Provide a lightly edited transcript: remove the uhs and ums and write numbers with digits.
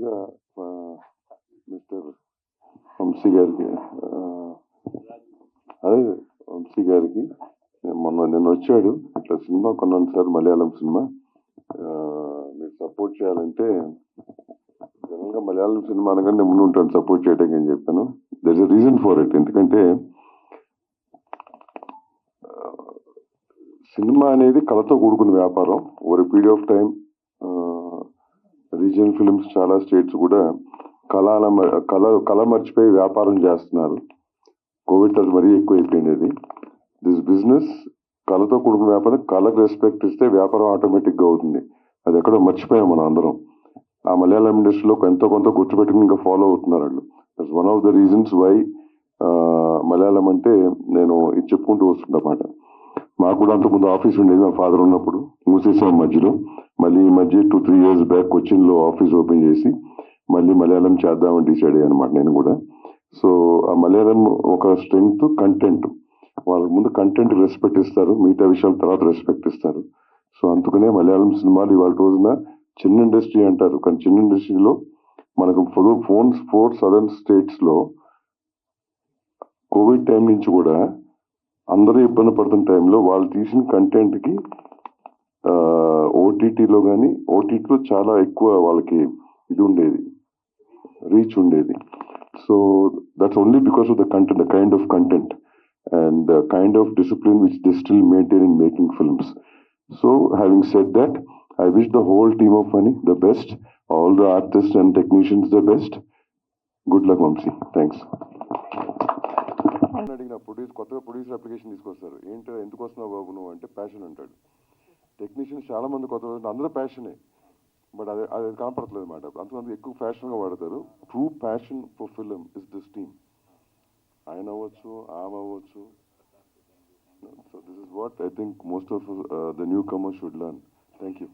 ముందుగా మిస్టర్ వంశీ గారికి అదే వంశీ గారికి నిన్న వచ్చాడు ఇట్లా సినిమా కొన్నాను సార్, మలయాళం సినిమా మీరు సపోర్ట్ చేయాలంటే, జనరల్గా మలయాళం సినిమా అనగానే నేను ముందు ఉంటాను సపోర్ట్ చేయడానికి అని చెప్పాను. There is a reason for it. ఎందుకంటే సినిమా అనేది కళతో కూడుకున్న వ్యాపారం. Over period of time region films చాలా స్టేట్స్ కూడా కళ మర్చిపోయి వ్యాపారం చేస్తున్నారు. కోవిడ్ తర్వాత మరీ ఎక్కువైపోయింది అది. దిస్ బిజినెస్ కళతో కూడుకున్న వ్యాపారం. కళకు రెస్పెక్ట్ ఇస్తే వ్యాపారం ఆటోమేటిక్గా అవుతుంది. అది ఎక్కడో మర్చిపోయాం మనం అందరం. ఆ మలయాళం ఇండస్ట్రీలో ఎంతో కొంత గుర్తుపెట్టుకుని ఇంకా ఫాలో అవుతున్నారు వాళ్ళు. That's one of the reasons why Malayalam అంటే నేను ఇది చెప్పుకుంటూ వస్తుందన్నమాట. మాకు కూడా అంతకుముందు ఆఫీస్ ఉండేది మా ఫాదర్ ఉన్నప్పుడు, మూసేసాం మధ్యలో. మళ్ళీ ఈ మధ్య 2-3 years బ్యాక్ కొచ్చిన్లో ఆఫీస్ ఓపెన్ చేసి మళ్ళీ మలయాళం చేద్దామని డిసైడ్ అయ్యాను అనమాట నేను కూడా. సో ఆ మలయాళం ఒక స్ట్రెంగ్త్ కంటెంట్, వాళ్ళకి ముందు కంటెంట్ రెస్పెక్ట్ ఇస్తారు, మిగతా విషయాల తర్వాత రెస్పెక్ట్ ఇస్తారు. సో అందుకనే మలయాళం సినిమాలు ఇవాళ రోజున చిన్న ఇండస్ట్రీ అంటారు, కానీ చిన్న ఇండస్ట్రీలో మనకు 4 సదర్న్ స్టేట్స్లో కోవిడ్ టైం నుంచి కూడా అందరూ ఇబ్బంది పడుతున్న టైంలో వాళ్ళు తీసిన కంటెంట్కి ఓటీటీలో కానీ, ఓటీటీలో చాలా ఎక్కువ వాళ్ళకి ఇది ఉండేది, రీచ్ ఉండేది. So that's only because of the content, the kind of content and the kind of discipline which they still maintain in making films. So having said that, I wish the whole team of Funny the best, all the artists and technicians the best. Good luck, Vamsi. Thanks. అడిగిన కొత్తగా producer application తీసుకొస్తారు. ఏంటో ఎందుకు వస్తున్నావు బాబు నువ్వు అంటే passion అంటాడు. Technicians చాలా మంది కొత్త అందరూ ప్యాషనే, బట్ అది కనపడట్లేదు అనమాట. అంతమంది ఎక్కువ ఫ్యాషన్గా వాడతారు. True passion for film is this team. ఆయన అవ్వచ్చు, ఆమె అవ్వచ్చు. So this is what I think most of the new comers should learn. Thank you.